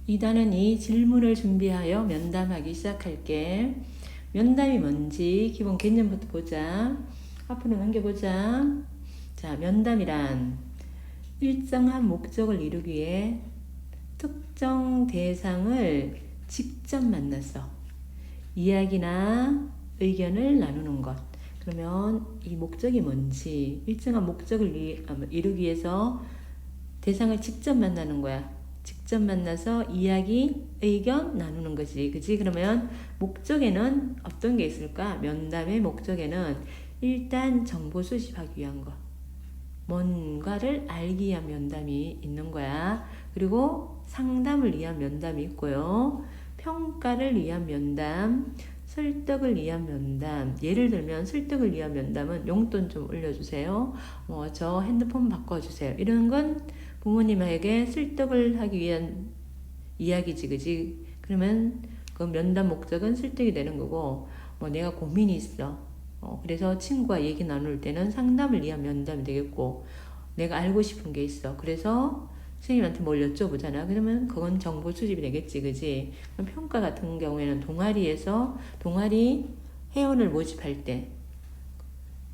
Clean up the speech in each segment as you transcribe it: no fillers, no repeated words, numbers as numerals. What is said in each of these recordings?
2단은 질문을 준비하여 면담하기 시작할게. 면담이 뭔지 기본 개념부터 보자. 앞으로 넘겨보자. 자, 면담이란 일정한 목적을 이루기 위해 특정 대상을 직접 만나서 이야기나 의견을 나누는 것. 그러면 이 목적이 뭔지, 일정한 목적을 이루기 위해서 대상을 직접 만나는 거야. 직접 만나서 이야기, 의견 나누는 거지. 그지? 그러면 목적에는 어떤 게 있을까? 면담의 목적에는 일단 정보 수집하기 위한 거. 뭔가를 알기 위한 면담이 있는 거야. 그리고 상담을 위한 면담이 있고요. 평가를 위한 면담, 설득을 위한 면담. 예를 들면 설득을 위한 면담은 용돈 좀 올려주세요. 저 핸드폰 바꿔주세요. 이런 건 부모님에게 설득을 하기 위한 이야기지, 그지? 그러면 그 면담 목적은 설득이 되는 거고, 내가 고민이 있어. 그래서 친구와 얘기 나눌 때는 상담을 위한 면담이 되겠고, 내가 알고 싶은 게 있어. 그래서 선생님한테 뭘 여쭤보잖아. 그러면 그건 정보 수집이 되겠지, 그지? 평가 같은 경우에는 동아리 회원을 모집할 때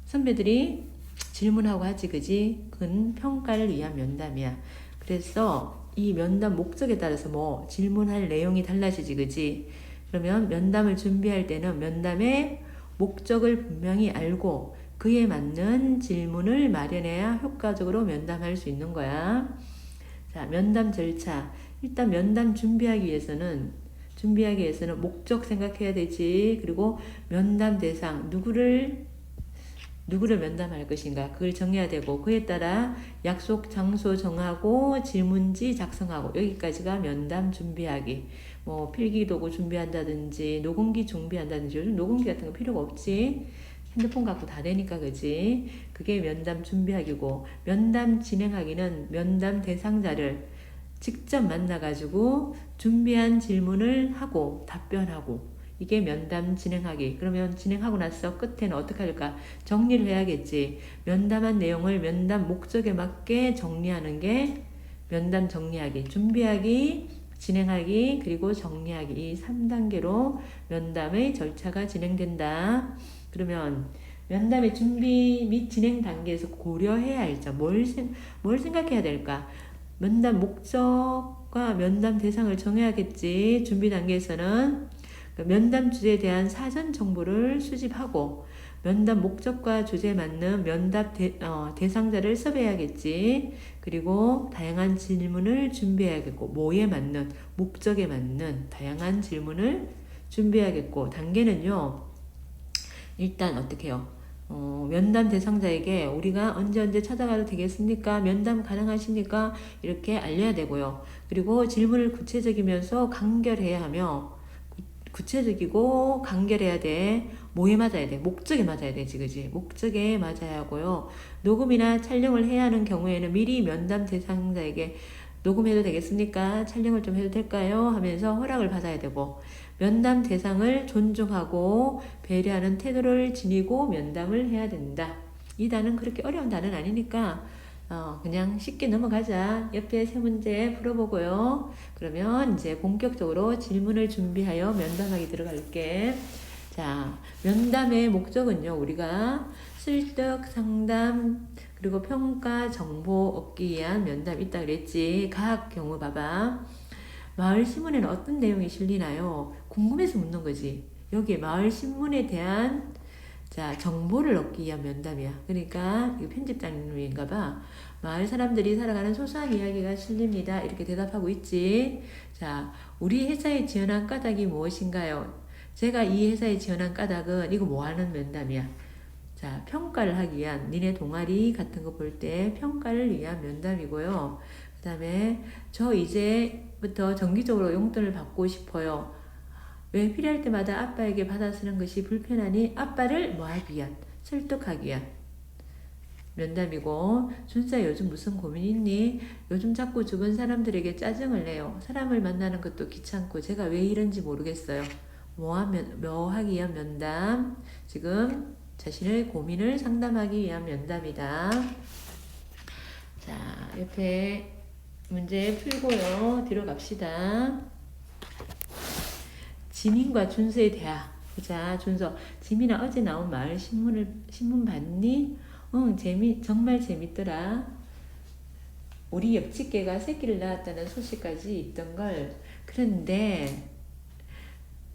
선배들이 질문하고 하지, 그지? 그건 평가를 위한 면담이야. 그래서 이 면담 목적에 따라서 질문할 내용이 달라지지, 그지? 그러면 면담을 준비할 때는 면담의 목적을 분명히 알고 그에 맞는 질문을 마련해야 효과적으로 면담할 수 있는 거야. 자, 면담 절차. 일단 면담 준비하기 위해서는 목적 생각해야 되지. 그리고 면담 대상, 누구를 면담할 것인가 그걸 정해야 되고, 그에 따라 약속 장소 정하고 질문지 작성하고, 여기까지가 면담 준비하기. 필기도구 준비한다든지 녹음기 준비한다든지. 요즘 녹음기 같은 거 필요가 없지. 핸드폰 갖고 다 되니까, 그지? 그게 면담 준비하기고, 면담 진행하기는 면담 대상자를 직접 만나가지고 준비한 질문을 하고 답변하고, 이게 면담 진행하기. 그러면 진행하고 나서 끝에는 어떻게 할까? 정리를 해야겠지. 면담한 내용을 면담 목적에 맞게 정리하는 게 면담 정리하기. 준비하기, 진행하기, 그리고 정리하기. 이 3단계로 면담의 절차가 진행된다. 그러면 면담의 준비 및 진행 단계에서 고려해야 할 점, 뭘 생각해야 될까? 면담 목적과 면담 대상을 정해야겠지. 준비 단계에서는 면담 주제에 대한 사전 정보를 수집하고, 면담 목적과 주제에 맞는 면담 대상자를 섭외해야겠지. 그리고 다양한 질문을 준비해야겠고, 뭐에 맞는, 목적에 맞는 다양한 질문을 준비해야겠고, 단계는요, 일단 어떻게 해요? 면담 대상자에게 우리가 언제 찾아가도 되겠습니까? 면담 가능하십니까? 이렇게 알려야 되고요. 그리고 질문을 구체적이면서 간결해야 하며, 구체적이고 간결해야 돼. 뭐에 맞아야 돼? 목적에 맞아야 되지, 그지? 목적에 맞아야 하고요. 녹음이나 촬영을 해야 하는 경우에는 미리 면담 대상자에게 녹음해도 되겠습니까? 촬영을 좀 해도 될까요? 하면서 허락을 받아야 되고, 면담 대상을 존중하고 배려하는 태도를 지니고 면담을 해야 된다. 이 단은 그렇게 어려운 단은 아니니까 그냥 쉽게 넘어가자. 옆에 세 문제 풀어보고요. 그러면 이제 본격적으로 질문을 준비하여 면담하기 들어갈게. 자, 면담의 목적은요, 우리가 설득, 상담, 그리고 평가, 정보 얻기 위한 면담이 있다 그랬지. 각 경우 봐봐. 마을 신문에는 어떤 내용이 실리나요? 궁금해서 묻는 거지. 여기에 마을 신문에 대한 정보를 얻기 위한 면담이야. 그러니까 이거 편집장님인가 봐. 마을 사람들이 살아가는 소소한 이야기가 실립니다. 이렇게 대답하고 있지. 자, 우리 회사에 지원한 까닭이 무엇인가요? 제가 이 회사에 지원한 까닭은 이거 뭐 하는 면담이야. 자, 평가를 하기 위한, 니네 동아리 같은 거 볼 때 평가를 위한 면담이고요. 그 다음에 저 이제부터 정기적으로 용돈을 받고 싶어요. 왜 필요할 때마다 아빠에게 받아 쓰는 것이 불편하니 아빠를 뭐 하기 위한, 설득하기 위한 면담이고, 준수야 요즘 무슨 고민 있니? 요즘 자꾸 주변 사람들에게 짜증을 내요. 사람을 만나는 것도 귀찮고 제가 왜 이런지 모르겠어요. 뭐 하기 위한 면담. 지금 자신의 고민을 상담하기 위한 면담이다. 자, 옆에 문제 풀고요. 뒤로 갑시다. 지민과 준서의 대화. 보자, 준서. 지민아, 어제 나온 마을 신문 봤니? 응, 정말 재밌더라. 우리 옆집개가 새끼를 낳았다는 소식까지 있던걸. 그런데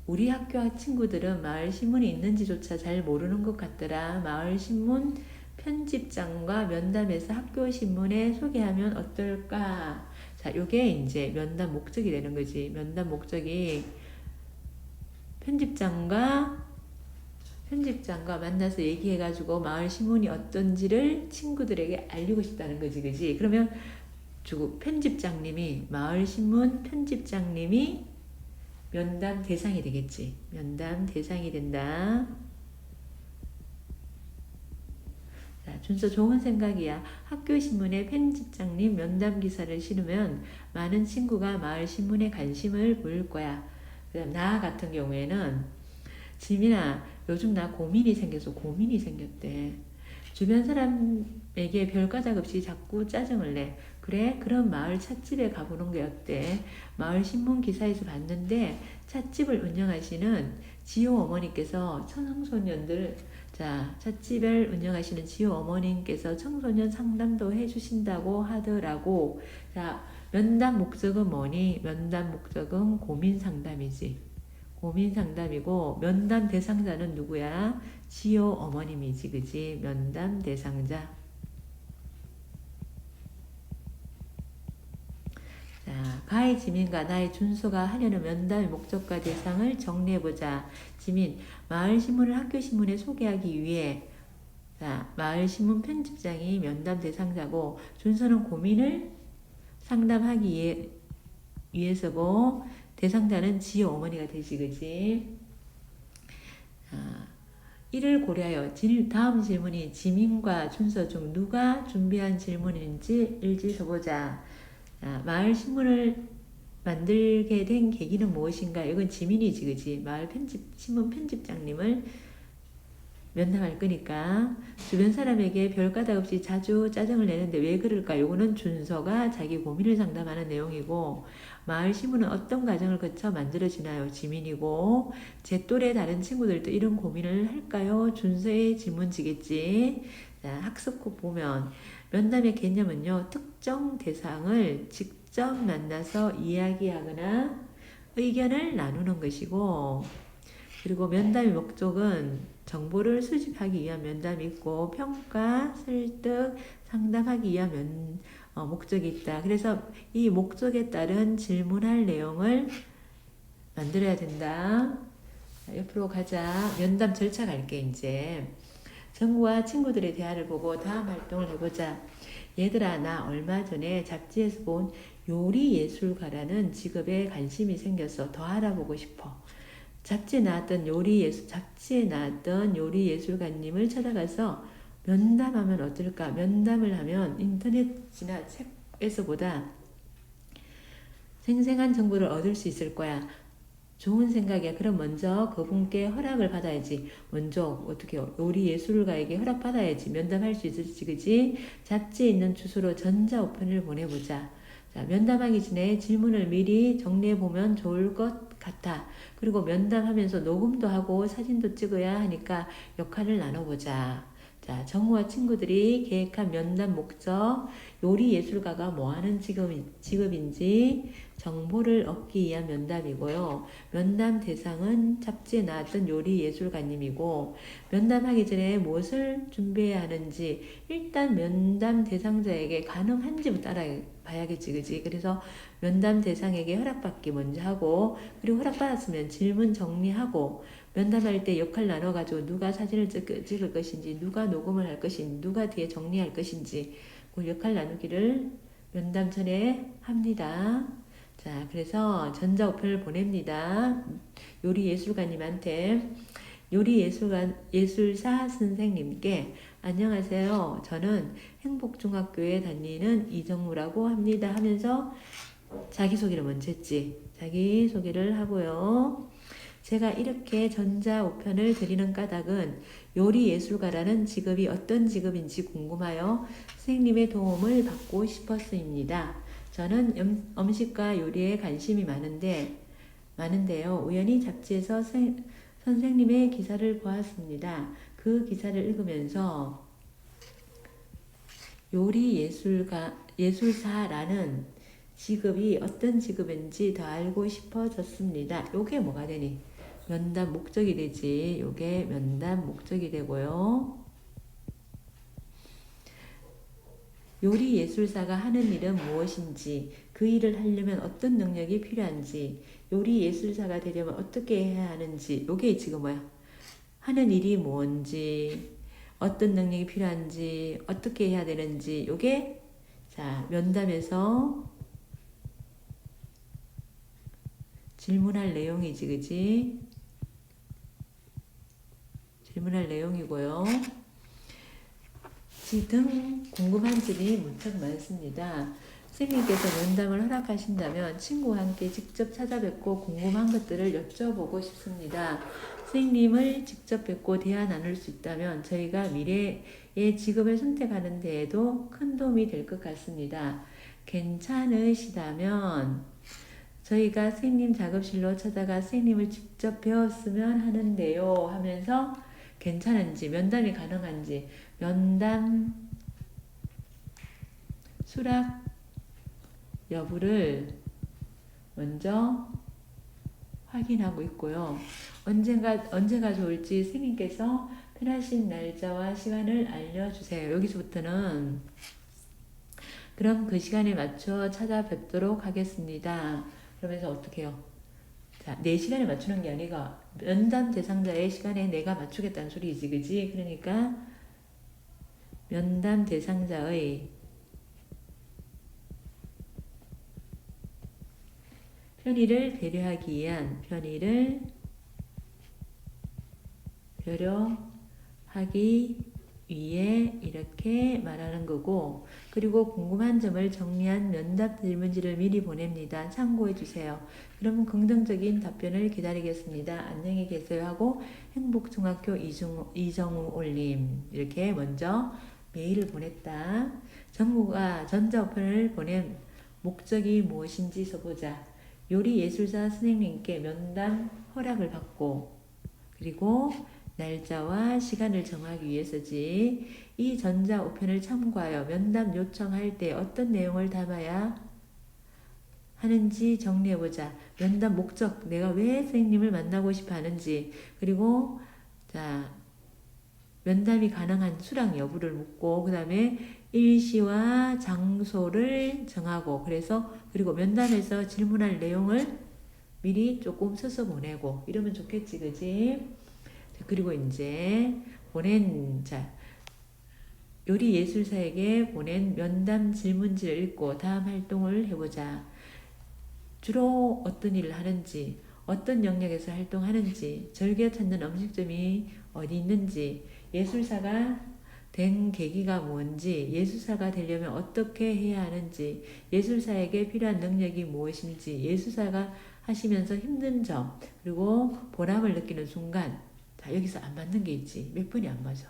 우리 학교 친구들은 마을 신문이 있는지조차 잘 모르는 것 같더라. 마을 신문 편집장과 면담해서 학교 신문에 소개하면 어떨까? 자, 요게 이제 면담 목적이 되는 거지. 면담 목적이 편집장과 만나서 얘기해가지고 마을 신문이 어떤지를 친구들에게 알리고 싶다는 거지, 그지? 그러면 마을 신문 편집장님이 면담 대상이 되겠지. 면담 대상이 된다. 자, 준서 좋은 생각이야. 학교 신문에 편집장님 면담 기사를 실으면 많은 친구가 마을 신문에 관심을 보일 거야. 그다음 나 같은 경우에는 지민아, 요즘 나 고민이 생겼대. 주변 사람에게 별과작 없이 자꾸 짜증을 내. 그래? 그럼 마을 찻집에 가보는 게 어때? 마을 신문 기사에서 봤는데 찻집을 운영하시는 지호 어머니께서 찻집을 운영하시는 지호 어머님께서 청소년 상담도 해주신다고 하더라고. 자, 면담 목적은 뭐니? 면담 목적은 고민 상담이지. 고민 상담이고 면담 대상자는 누구야? 지호 어머님이지, 그지? 면담 대상자. 자, 가의 지민과 나의 준수가 하려는 면담의 목적과 대상을 정리해보자. 지민, 마을신문을 학교신문에 소개하기 위해 마을신문 편집장이 면담 대상자고 준수는 고민을 상담하기 위해서고 대상자는 지호 어머니가 되지, 그지? 이를 고려하여 다음 질문이 지민과 준서 중 누가 준비한 질문인지 일지서보자. 마을 신문을 만들게 된 계기는 무엇인가? 이건 지민이지, 그지? 신문 편집장님을 면담할 거니까 주변 사람에게 별가닥 없이 자주 짜증을 내는데 왜 그럴까? 이거는 준서가 자기 고민을 상담하는 내용이고 마을 신문은 어떤 과정을 거쳐 만들어지나요? 지민이고 제 또래 다른 친구들도 이런 고민을 할까요? 준서의 질문지겠지. 자, 학습곡 보면 면담의 개념은요. 특정 대상을 직접 만나서 이야기하거나 의견을 나누는 것이고 그리고 면담의 목적은 정보를 수집하기 위한 면담이 있고 평가, 설득, 상담하기 위한 목적이 있다. 그래서 이 목적에 따른 질문할 내용을 만들어야 된다. 자, 옆으로 가자. 면담 절차 갈게 이제. 정우와 친구들의 대화를 보고 다음 활동을 해보자. 얘들아, 나 얼마 전에 잡지에서 본 요리예술가라는 직업에 관심이 생겨서 더 알아보고 싶어. 잡지에 나왔던 요리예술가님을 찾아가서 면담하면 어떨까? 면담을 하면 인터넷이나 책에서보다 생생한 정보를 얻을 수 있을 거야. 좋은 생각이야. 그럼 먼저 그분께 허락을 받아야지. 먼저 어떻게 요리예술가에게 허락받아야지 면담할 수 있을지, 그지? 잡지에 있는 주소로 전자우편을 보내보자. 자, 면담하기 전에 질문을 미리 정리해보면 좋을 것 같아. 그리고 면담하면서 녹음도 하고 사진도 찍어야 하니까 역할을 나눠보자. 자, 정우와 친구들이 계획한 면담 목적, 요리예술가가 뭐하는 직업인지 정보를 얻기 위한 면담이고요. 면담 대상은 잡지에 나왔던 요리예술가님이고 면담하기 전에 무엇을 준비해야 하는지 일단 면담 대상자에게 가능한지부터 알아봐야겠지, 그지? 그래서 면담 대상에게 허락받기 먼저 하고 그리고 허락받았으면 질문 정리하고 면담할 때 역할 나눠가지고 누가 사진을 찍을 것인지 누가 녹음을 할 것인지 누가 뒤에 정리할 것인지 그 역할 나누기를 면담 전에 합니다. 자, 그래서 전자우편을 보냅니다. 요리예술가님한테 예술사 선생님께 안녕하세요. 저는 행복중학교에 다니는 이정무라고 합니다 하면서 자기소개를 먼저 했지. 자기소개를 하고요. 제가 이렇게 전자우편을 드리는 까닭은 요리예술가라는 직업이 어떤 직업인지 궁금하여 선생님의 도움을 받고 싶었습니다. 저는 음식과 요리에 관심이 많은데요. 우연히 잡지에서 선생님의 기사를 보았습니다. 그 기사를 읽으면서 예술사라는 직업이 어떤 직업인지 더 알고 싶어졌습니다. 요게 뭐가 되니? 면담 목적이 되지. 요게 면담 목적이 되고요. 요리 예술사가 하는 일은 무엇인지, 그 일을 하려면 어떤 능력이 필요한지, 요리 예술사가 되려면 어떻게 해야 하는지, 요게 지금 뭐야? 하는 일이 뭔지, 어떤 능력이 필요한지, 어떻게 해야 되는지, 요게 자, 면담에서 질문할 내용이지, 그지? 질문할 내용이고요. 등 궁금한 점이 무척 많습니다. 선생님께서 면담을 허락하신다면 친구와 함께 직접 찾아뵙고 궁금한 것들을 여쭤보고 싶습니다. 선생님을 직접 뵙고 대화 나눌 수 있다면 저희가 미래의 직업을 선택하는 데에도 큰 도움이 될 것 같습니다. 괜찮으시다면 저희가 선생님 작업실로 찾아가 선생님을 직접 배웠으면 하는데요 하면서 괜찮은지, 면담이 가능한지, 면담 수락 여부를 먼저 확인하고 있고요. 언제가 좋을지 선생님께서 편하신 날짜와 시간을 알려주세요. 여기서부터는 그럼 그 시간에 맞춰 찾아뵙도록 하겠습니다. 그러면서 어떻게 해요? 자, 내 시간에 맞추는 게 아니라 면담 대상자의 시간에 내가 맞추겠다는 소리지, 그지? 그러니까 면담 대상자의 편의를 배려하기 위해 이렇게 말하는 거고, 그리고 궁금한 점을 정리한 면담 질문지를 미리 보냅니다. 참고해 주세요. 그러면 긍정적인 답변을 기다리겠습니다. 안녕히 계세요 하고 행복중학교 이정우 올림 이렇게 먼저 메일을 보냈다. 정우가 전자우편을 보낸 목적이 무엇인지 써보자. 요리예술사 선생님께 면담 허락을 받고 그리고 날짜와 시간을 정하기 위해서지. 이 전자우편을 참고하여 면담 요청할 때 어떤 내용을 담아야 하는지 정리해보자. 면담 목적, 내가 왜 선생님을 만나고 싶어 하는지, 그리고 자 면담이 가능한 수락 여부를 묻고, 그 다음에 일시와 장소를 정하고, 그리고 면담에서 질문할 내용을 미리 조금 써서 보내고, 이러면 좋겠지, 그지? 그리고 이제 요리 예술사에게 보낸 면담 질문지를 읽고 다음 활동을 해보자. 주로 어떤 일을 하는지, 어떤 영역에서 활동하는지, 즐겨 찾는 음식점이 어디 있는지, 예술사가 된 계기가 뭔지, 예술사가 되려면 어떻게 해야 하는지, 예술사에게 필요한 능력이 무엇인지, 예술사가 하시면서 힘든 점, 그리고 보람을 느끼는 순간. 자, 여기서 안 맞는 게 있지. 몇 번이 안 맞아.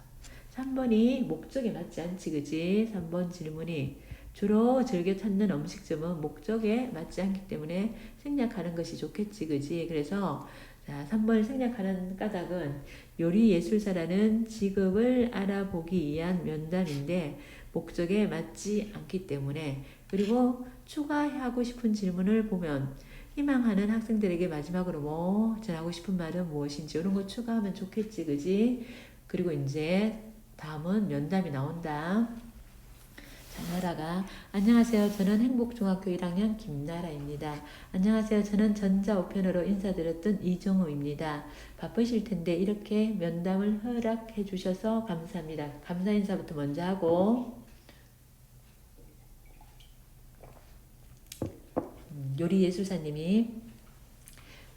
3번이 목적에 맞지 않지, 그지? 3번 질문이 주로 즐겨 찾는 음식점은 목적에 맞지 않기 때문에 생략하는 것이 좋겠지, 그지? 그래서 자, 3번 생략하는 까닭은 요리예술사라는 직업을 알아보기 위한 면담인데 목적에 맞지 않기 때문에, 그리고 추가하고 싶은 질문을 보면 희망하는 학생들에게 마지막으로 뭐 전하고 싶은 말은 무엇인지 이런 거 추가하면 좋겠지, 그지? 그리고 이제 다음은 면담이 나온다. 자, 나라가 안녕하세요. 저는 행복중학교 1학년 김나라입니다. 안녕하세요. 저는 전자우편으로 인사드렸던 이정우입니다. 바쁘실 텐데 이렇게 면담을 허락해 주셔서 감사합니다. 감사 인사부터 먼저 하고, 요리예술사님이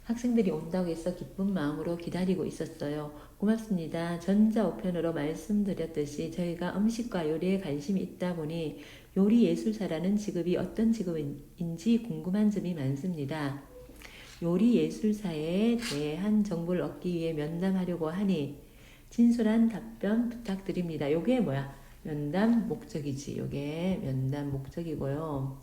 학생들이 온다고 해서 기쁜 마음으로 기다리고 있었어요. 고맙습니다. 전자우편으로 말씀드렸듯이 저희가 음식과 요리에 관심이 있다 보니 요리예술사라는 직업이 어떤 직업인지 궁금한 점이 많습니다. 요리예술사에 대한 정보를 얻기 위해 면담하려고 하니 진솔한 답변 부탁드립니다. 요게 뭐야? 면담 목적이지. 요게 면담 목적이고요.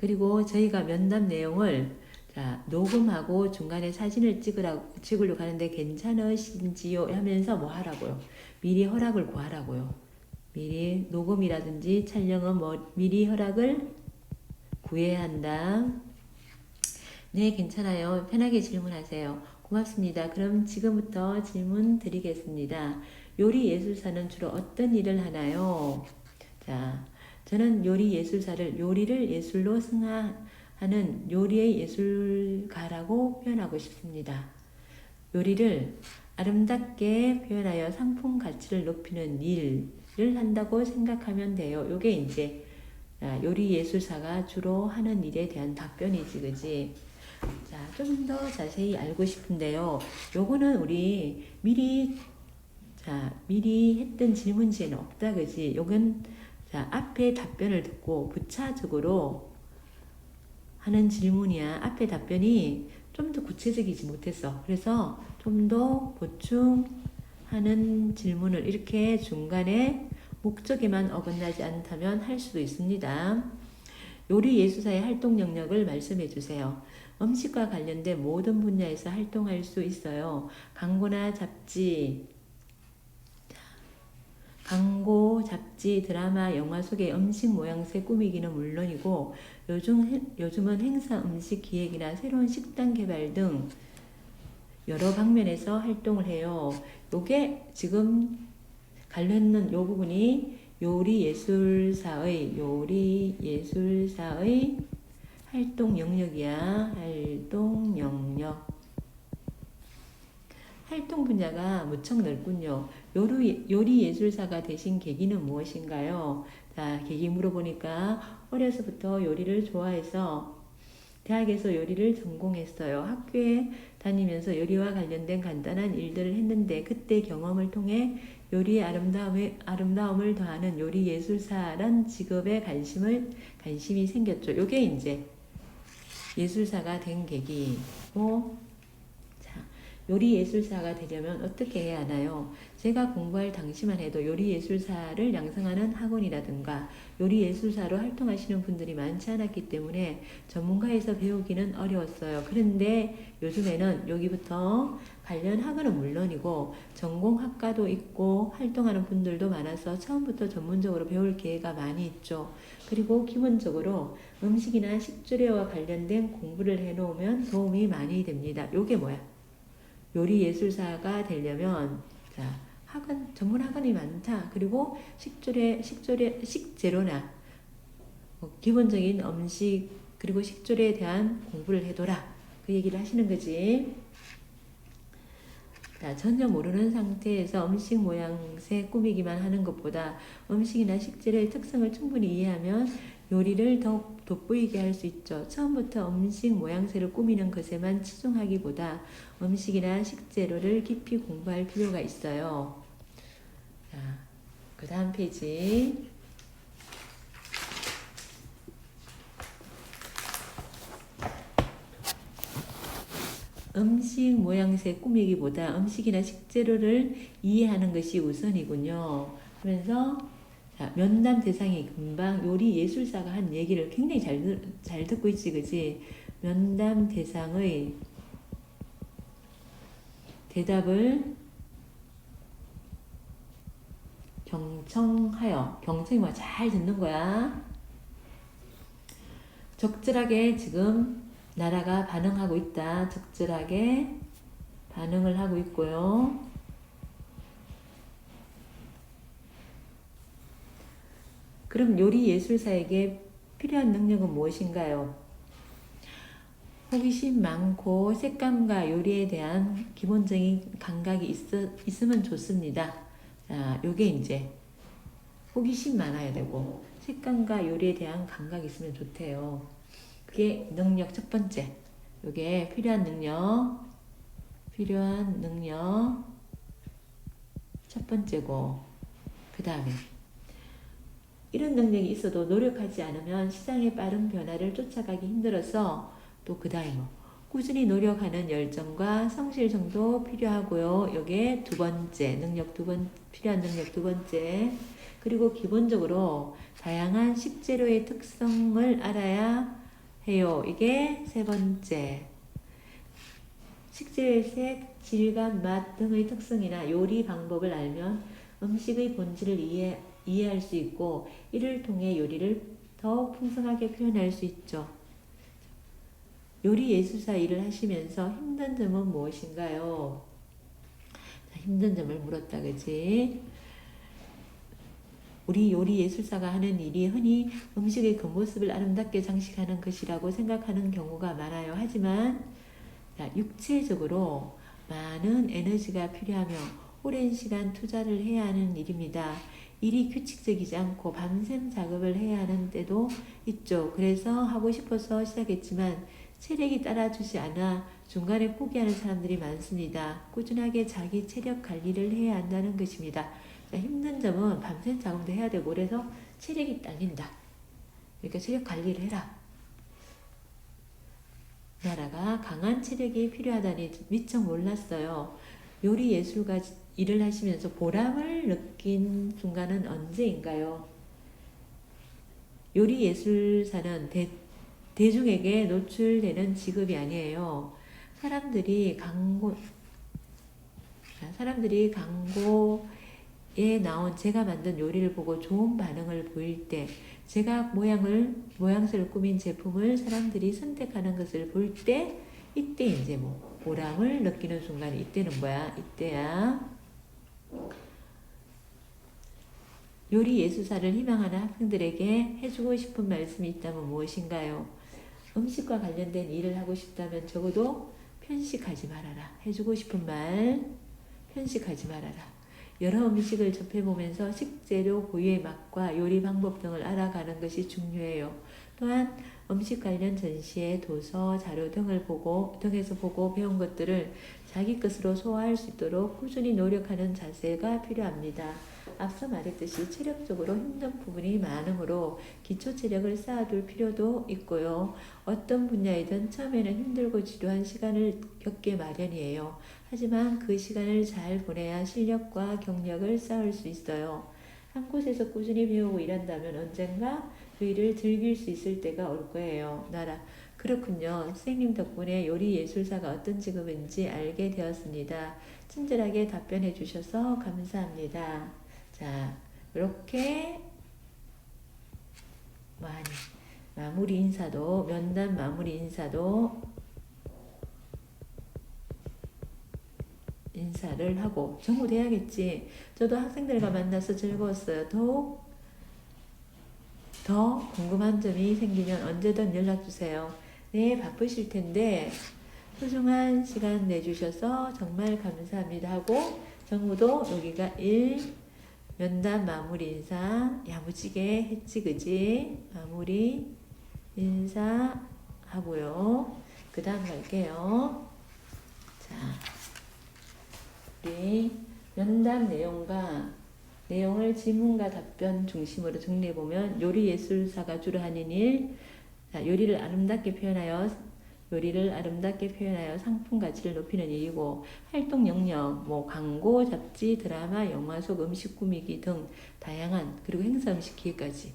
그리고 저희가 면담 내용을 자, 녹음하고 중간에 사진을 찍으려고 하는데 괜찮으신지요? 하면서 뭐 하라고요? 미리 허락을 구하라고요. 미리 녹음이라든지 촬영은 뭐 미리 허락을 구해야 한다. 네, 괜찮아요. 편하게 질문하세요. 고맙습니다. 그럼 지금부터 질문 드리겠습니다. 요리 예술사는 주로 어떤 일을 하나요? 자, 저는 요리 예술사를 요리를 예술로 승화하는 요리의 예술가라고 표현하고 싶습니다. 요리를 아름답게 표현하여 상품 가치를 높이는 일을 한다고 생각하면 돼요. 요게 이제 요리 예술사가 주로 하는 일에 대한 답변이지, 그지? 자, 좀 더 자세히 알고 싶은데요. 요거는 우리 미리 했던 질문지에는 없다, 그지? 요건 자, 앞에 답변을 듣고 부차적으로 하는 질문이야. 앞에 답변이 좀 더 구체적이지 못했어. 그래서 좀 더 보충하는 질문을 이렇게 중간에 목적에만 어긋나지 않다면 할 수도 있습니다. 요리 예술사의 활동 영역을 말씀해 주세요. 음식과 관련된 모든 분야에서 활동할 수 있어요. 광고, 잡지, 드라마, 영화 속의 음식 모양새 꾸미기는 물론이고 요즘은 행사 음식 기획이나 새로운 식단 개발 등 여러 방면에서 활동을 해요. 요게 지금 관련된 요 부분이 요리 예술사의 활동 영역이야. 활동 영역. 활동 분야가 무척 넓군요. 요리 예술사가 되신 계기는 무엇인가요? 자, 계기 물어보니까 어려서부터 요리를 좋아해서 대학에서 요리를 전공했어요. 학교에 다니면서 요리와 관련된 간단한 일들을 했는데 그때 경험을 통해 요리의 아름다움을 더하는 요리 예술사란 직업에 관심이 생겼죠. 요게 이제 예술사가 된 계기고, 자, 요리 예술사가 되려면 어떻게 해야 하나요? 제가 공부할 당시만 해도 요리 예술사를 양성하는 학원이라든가 요리 예술사로 활동하시는 분들이 많지 않았기 때문에 전문가에서 배우기는 어려웠어요. 그런데 요즘에는 여기부터 관련 학원은 물론이고 전공학과도 있고 활동하는 분들도 많아서 처음부터 전문적으로 배울 기회가 많이 있죠. 그리고 기본적으로 음식이나 식재료와 관련된 공부를 해놓으면 도움이 많이 됩니다. 요게 뭐야? 요리 예술사가 되려면 자, 전문 학원이 많다. 그리고 식재료나 기본적인 음식 그리고 식재료에 대한 공부를 해둬라. 그 얘기를 하시는 거지. 자, 전혀 모르는 상태에서 음식 모양새 꾸미기만 하는 것보다 음식이나 식재료의 특성을 충분히 이해하면 요리를 더 돋보이게 할 수 있죠. 처음부터 음식 모양새를 꾸미는 것에만 치중하기보다 음식이나 식재료를 깊이 공부할 필요가 있어요. 자, 그 다음 페이지. 음식 모양새 꾸미기보다 음식이나 식재료를 이해하는 것이 우선이군요. 그러면서 자, 면담 대상이 금방 요리 예술사가 한 얘기를 굉장히 잘 듣고 있지, 그지? 면담 대상의 대답을 경청이 뭐 잘 듣는 거야. 적절하게 지금 나라가 반응하고 있다. 적절하게 반응을 하고 있고요. 그럼 요리 예술사에게 필요한 능력은 무엇인가요? 호기심 많고 색감과 요리에 대한 기본적인 감각이 있으면 좋습니다. 자, 요게 이제 호기심 많아야 되고 색감과 요리에 대한 감각이 있으면 좋대요. 그게 능력 첫 번째. 요게 필요한 능력 첫 번째고, 그 다음에 이런 능력이 있어도 노력하지 않으면 시장의 빠른 변화를 쫓아가기 힘들어서 또 그 다음에 꾸준히 노력하는 열정과 성실 정도 필요하고요. 요게 두 번째 필요한 능력 두 번째. 그리고 기본적으로 다양한 식재료의 특성을 알아야 해요. 이게 세 번째. 식재료의 색, 질감, 맛 등의 특성이나 요리 방법을 알면 음식의 본질을 이해할 수 있고 이를 통해 요리를 더 풍성하게 표현할 수 있죠. 요리 예술사 일을 하시면서 힘든 점은 무엇인가요? 자, 힘든 점을 물었다, 그지? 우리 요리 예술사가 하는 일이 흔히 음식의 겉모습을 아름답게 장식하는 것이라고 생각하는 경우가 많아요. 하지만 육체적으로 많은 에너지가 필요하며 오랜 시간 투자를 해야 하는 일입니다. 일이 규칙적이지 않고 밤샘 작업을 해야 하는 때도 있죠. 그래서 하고 싶어서 시작했지만 체력이 따라주지 않아 중간에 포기하는 사람들이 많습니다. 꾸준하게 자기 체력 관리를 해야 한다는 것입니다. 힘든 점은 밤샘 작업도 해야 되고 그래서 체력이 딸린다. 그러니까 체력 관리를 해라. 나라가 강한 체력이 필요하다니 미처 몰랐어요. 요리 예술가 일을 하시면서 보람을 느낀 순간은 언제인가요? 요리 예술사는 대중에게 노출되는 직업이 아니에요. 사람들이 광고에 나온 제가 만든 요리를 보고 좋은 반응을 보일 때, 제가 모양새를 꾸민 제품을 사람들이 선택하는 것을 볼 때, 이때 이제 보람을 느끼는 순간이 이때는 뭐야? 이때야. 요리 예술사를 희망하는 학생들에게 해주고 싶은 말씀이 있다면 무엇인가요? 음식과 관련된 일을 하고 싶다면 적어도 편식하지 말아라. 해주고 싶은 말, 편식하지 말아라. 여러 음식을 접해보면서 식재료 고유의 맛과 요리 방법 등을 알아가는 것이 중요해요. 또한 음식 관련 전시회, 도서, 자료 등에서 보고 배운 것들을 자기 것으로 소화할 수 있도록 꾸준히 노력하는 자세가 필요합니다. 앞서 말했듯이 체력적으로 힘든 부분이 많으므로 기초 체력을 쌓아둘 필요도 있고요. 어떤 분야이든 처음에는 힘들고 지루한 시간을 겪게 마련이에요. 하지만 그 시간을 잘 보내야 실력과 경력을 쌓을 수 있어요. 한 곳에서 꾸준히 배우고 일한다면 언젠가 그 일을 즐길 수 있을 때가 올 거예요. 그렇군요. 선생님 덕분에 요리 예술사가 어떤 직업인지 알게 되었습니다. 친절하게 답변해 주셔서 감사합니다. 자, 이렇게 면담 마무리 인사를 하고 정리해야겠지. 저도 학생들과 만나서 즐거웠어요. 더 궁금한 점이 생기면 언제든 연락주세요. 네, 바쁘실 텐데 소중한 시간 내주셔서 정말 감사합니다 하고 정우도 여기가 1 면담 마무리 인사 야무지게 했지 그지? 마무리 인사 하고요. 그 다음 갈게요. 자, 우리 면담 내용을 질문과 답변 중심으로 정리해보면 요리 예술사가 주로 하는 일, 요리를 아름답게 표현하여 상품 가치를 높이는 일이고 활동 영역, 광고, 잡지, 드라마, 영화 속 음식 꾸미기 등 다양한 그리고 행사 음식 기획까지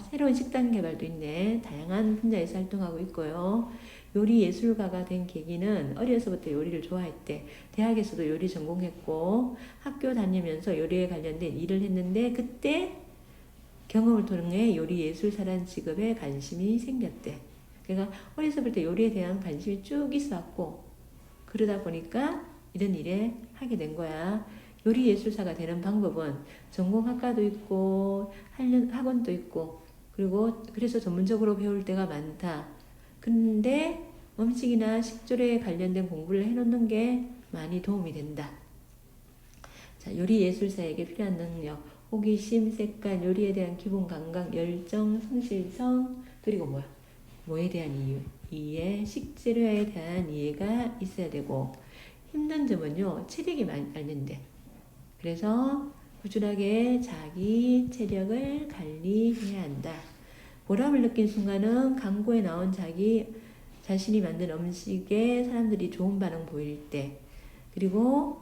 새로운 식단 개발도 있네. 다양한 분야에서 활동하고 있고요. 요리 예술가가 된 계기는 어려서부터 요리를 좋아했대. 대학에서도 요리 전공했고 학교 다니면서 요리에 관련된 일을 했는데 그때 경험을 통해 요리 예술사라는 직업에 관심이 생겼대. 그러니까 어려서부터 요리에 대한 관심이 쭉 있었고 그러다 보니까 이런 일에 하게 된 거야. 요리 예술사가 되는 방법은 전공학과도 있고 학원도 있고 그래서 전문적으로 배울 때가 많다. 근데 음식이나 식재료에 관련된 공부를 해놓는 게 많이 도움이 된다. 자, 요리 예술사에게 필요한 능력, 호기심, 색깔, 요리에 대한 기본 감각, 열정, 성실성, 그리고 뭐에 대한 이해, 식재료에 대한 이해가 있어야 되고 힘든 점은요, 체력이 많이 딸린대. 그래서 꾸준하게 자기 체력을 관리해야 한다. 보람을 느낀 순간은 광고에 나온 자신이 만든 음식에 사람들이 좋은 반응 보일 때, 그리고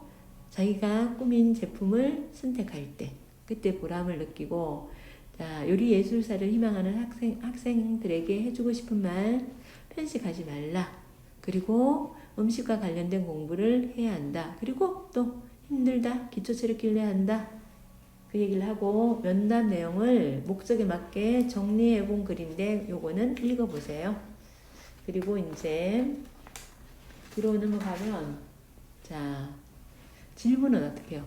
자기가 꾸민 제품을 선택할 때, 그때 보람을 느끼고, 자, 요리 예술사를 희망하는 학생들에게 해주고 싶은 말, 편식하지 말라. 그리고 음식과 관련된 공부를 해야 한다. 그리고 또 힘들다. 기초체력 길러야 한다. 그 얘기를 하고 면담 내용을 목적에 맞게 정리해 본 글인데 요거는 읽어보세요. 그리고 이제 뒤로 넘어가면 자, 질문은 어떻게 해요?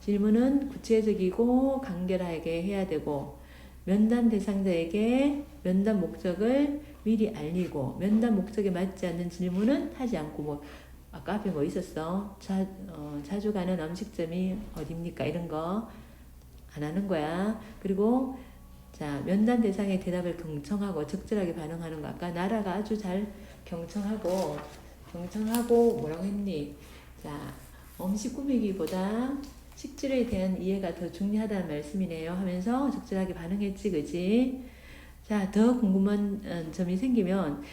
질문은 구체적이고 간결하게 해야 되고 면담 대상자에게 면담 목적을 미리 알리고 면담 목적에 맞지 않는 질문은 하지 않고 뭐 아까 앞에 뭐 있었어? 자주 가는 음식점이 어딥니까? 이런 거 안 하는 거야. 그리고 자, 면담 대상의 대답을 경청하고 적절하게 반응하는 거. 아까 나라가 아주 잘 경청하고 뭐라고 했니? 자, 음식 꾸미기보다 식재료에 대한 이해가 더 중요하다는 말씀이네요 하면서 적절하게 반응했지, 그지? 자, 더 궁금한 점이 생기면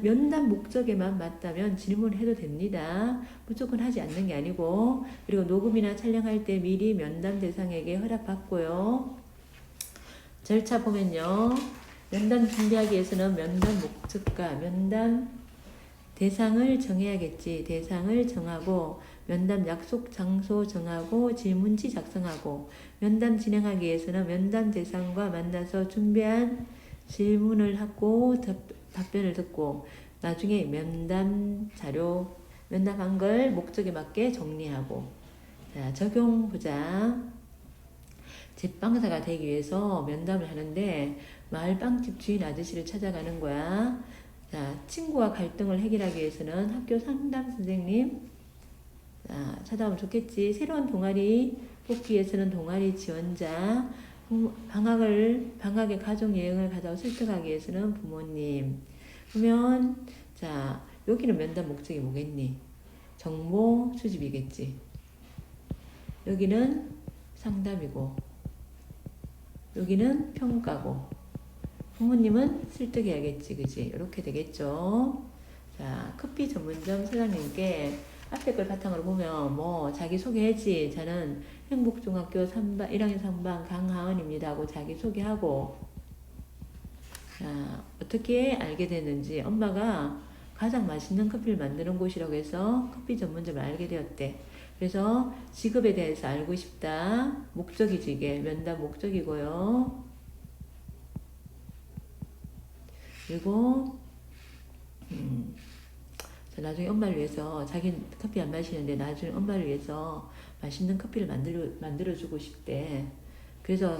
면담 목적에만 맞다면 질문해도 됩니다. 무조건 하지 않는 게 아니고. 그리고 녹음이나 촬영할 때 미리 면담 대상에게 허락받고요. 절차 보면요. 면담 준비하기 위해서는 면담 목적과 면담 대상을 정해야겠지. 대상을 정하고 면담 약속 장소 정하고 질문지 작성하고 면담 진행하기 위해서는 면담 대상과 만나서 준비한 질문을 하고 답변을 듣고 나중에 면담 자료 면담한 걸 목적에 맞게 정리하고 자, 적용 보자. 제빵사가 되기 위해서 면담을 하는데 마을 빵집 주인 아저씨를 찾아가는 거야. 자, 친구와 갈등을 해결하기 위해서는 학교 상담 선생님 찾아오면 좋겠지. 새로운 동아리 뽑기 위해서는 동아리 지원자, 방학에 가족 여행을 가자고 설득하기 위해서는 부모님. 그러면 자, 여기는 면담 목적이 뭐겠니? 정보 수집이겠지. 여기는 상담이고, 여기는 평가고, 부모님은 설득해야겠지, 그지? 이렇게 되겠죠. 자, 커피 전문점 사장님께 앞에 걸 바탕으로 보면 뭐 자기 소개했지. 저는 행복중학교 3반 1학년 3반 강하은입니다 하고 자기 소개하고 자, 어떻게 알게 됐는지 엄마가 가장 맛있는 커피를 만드는 곳이라고 해서 커피 전문점을 알게 되었대. 그래서 직업에 대해서 알고 싶다. 목적이지 이게 면담 목적이고요. 그리고 나중에 엄마를 위해서 자기 커피 안 마시는데 나중에 엄마를 위해서 맛있는 커피를 만들어주고 싶대. 그래서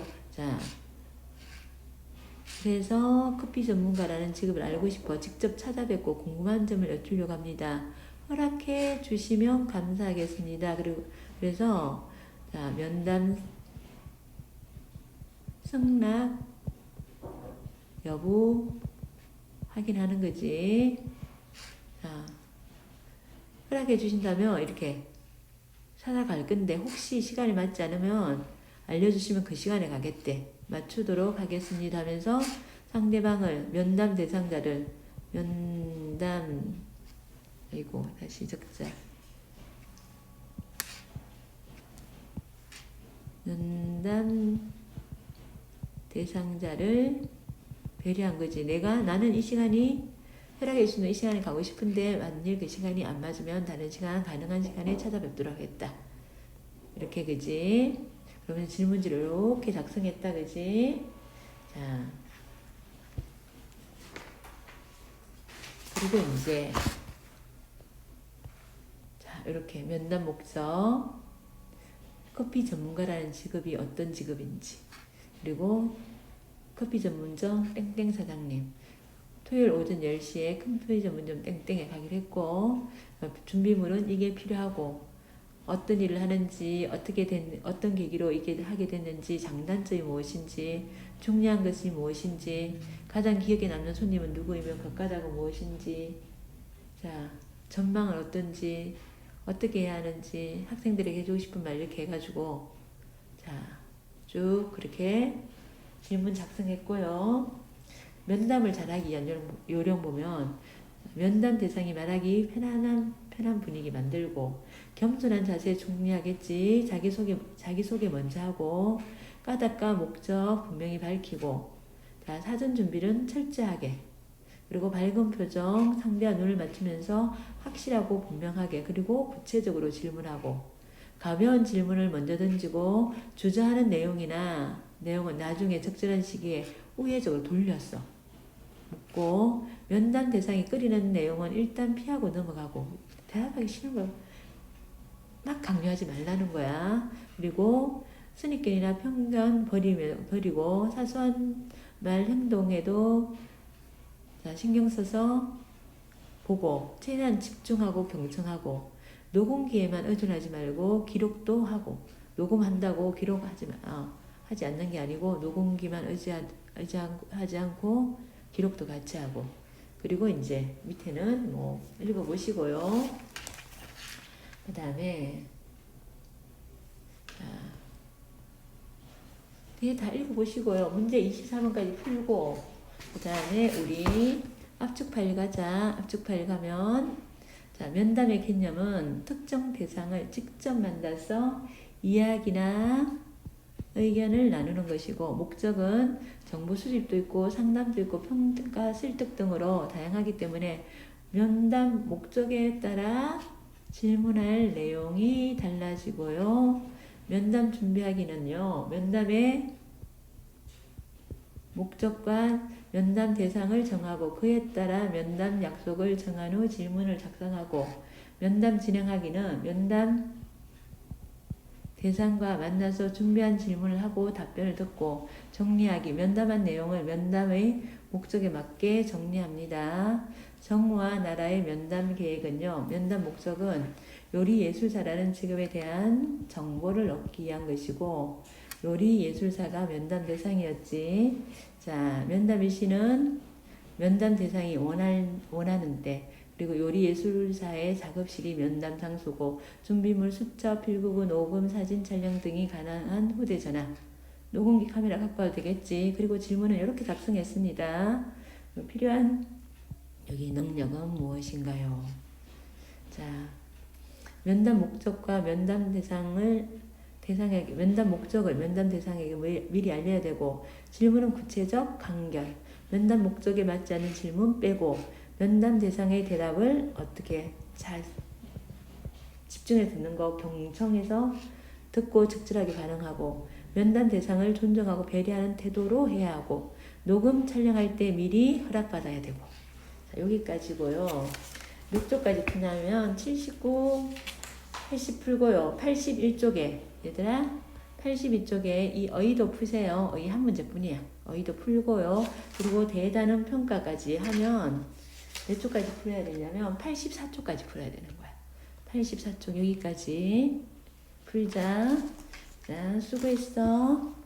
그래서 커피 전문가라는 직업을 알고 싶어 직접 찾아뵙고 궁금한 점을 여쭈려고 합니다. 허락해 주시면 감사하겠습니다. 그래서 자, 면담 승낙 여부 확인하는 거지. 자, 허락해 주신다면 이렇게 찾아갈 건데 혹시 시간이 맞지 않으면 알려주시면 그 시간에 가겠대. 맞추도록 하겠습니다 하면서 상대방을 면담 대상자를 다시 적자. 면담 대상자를 배려한 거지. 나는 이 시간이 허락해 주시면 이 시간에 가고 싶은데 만일 그 시간이 안 맞으면 다른 시간 가능한 시간에 찾아뵙도록 하겠다. 이렇게 그지? 그러면 질문지를 이렇게 작성했다 그지? 자, 그리고 이제 자 이렇게 면담 목적 커피 전문가라는 직업이 어떤 직업인지 그리고 커피 전문점 땡땡 사장님 토요일 오전 10시에 커피 전문점 땡땡에 가기로 했고 준비물은 이게 필요하고 어떤 일을 하는지 어떤 계기로 이게 하게 됐는지 장단점이 무엇인지 중요한 것이 무엇인지 가장 기억에 남는 손님은 누구이며 겉가닥은 무엇인지 자 전망은 어떤지 어떻게 해야 하는지 학생들에게 해주고 싶은 말 이렇게 해가지고 자 쭉 그렇게 질문 작성했고요. 면담을 잘하기 위한 요령 보면 면담 대상이 말하기 편한 분위기 만들고 겸손한 자세 중요하겠지. 자기소개 먼저 하고 까닭과 목적 분명히 밝히고, 자, 사전 준비는 철저하게, 그리고 밝은 표정, 상대와 눈을 맞추면서 확실하고 분명하게, 그리고 구체적으로 질문하고, 가벼운 질문을 먼저 던지고 주저하는 내용은 나중에 적절한 시기에 우회적으로 돌렸어. 묻고, 면담 대상이 끓이는 내용은 일단 피하고 넘어가고, 대답하기 싫은 거 막 강요하지 말라는 거야. 그리고 선입견이나 편견 버리고 사소한 말 행동에도 자, 신경 써서 보고 최대한 집중하고 경청하고, 녹음기에만 의존하지 말고 기록도 하고, 녹음한다고 하지 않는 게 아니고 녹음기만 하지 않고 기록도 같이 하고. 그리고 이제 밑에는 뭐 읽어보시고요. 그 다음에 뒤에 다 읽어보시고요. 문제 24번까지 풀고, 그 다음에 우리 압축 파일 가자. 압축 파일 가면, 자, 면담의 개념은 특정 대상을 직접 만나서 이야기나 의견을 나누는 것이고, 목적은 정보 수집도 있고 상담도 있고 평가 설득 등으로 다양하기 때문에 면담 목적에 따라 질문할 내용이 달라지고요. 면담 준비하기는요, 면담의 목적과 면담 대상을 정하고 그에 따라 면담 약속을 정한 후 질문을 작성하고, 면담 진행하기는 면담 대상과 만나서 준비한 질문을 하고 답변을 듣고 정리하기, 면담한 내용을 면담의 목적에 맞게 정리합니다. 정부와 나라의 면담 계획은요, 면담 목적은 요리예술사라는 직업에 대한 정보를 얻기 위한 것이고, 요리예술사가 면담 대상이었지. 자, 면담 일시는 면담 대상이 원하는데, 그리고 요리예술사의 작업실이 면담 장소고, 준비물 수첩, 필기구, 녹음, 사진 촬영 등이 가능한 휴대전화, 녹음기 카메라 갖고 와도 되겠지. 그리고 질문은 이렇게 작성했습니다. 필요한 여기 능력은 무엇인가요? 자, 면담 목적과 면담 대상에게 면담 목적을 면담 대상에게 미리 알려야 되고, 질문은 구체적, 간결, 면담 목적에 맞지 않는 질문 빼고, 면담 대상의 대답을 어떻게 잘 집중해서 듣는 거, 경청해서 듣고 적절하게 반응하고, 면담 대상을 존중하고 배려하는 태도로 해야 하고, 녹음 촬영할 때 미리 허락받아야 되고. 자, 여기까지고요. 몇 쪽까지 푸냐면 79, 80 풀고요. 81쪽에 얘들아 82쪽에 이 어휘도 푸세요. 어휘 한 문제뿐이야. 어휘도 풀고요. 그리고 대단원 평가까지 하면 몇 쪽까지 풀어야 되냐면 84쪽까지 풀어야 되는 거야. 84쪽 여기까지 풀자. 자, 수고했어.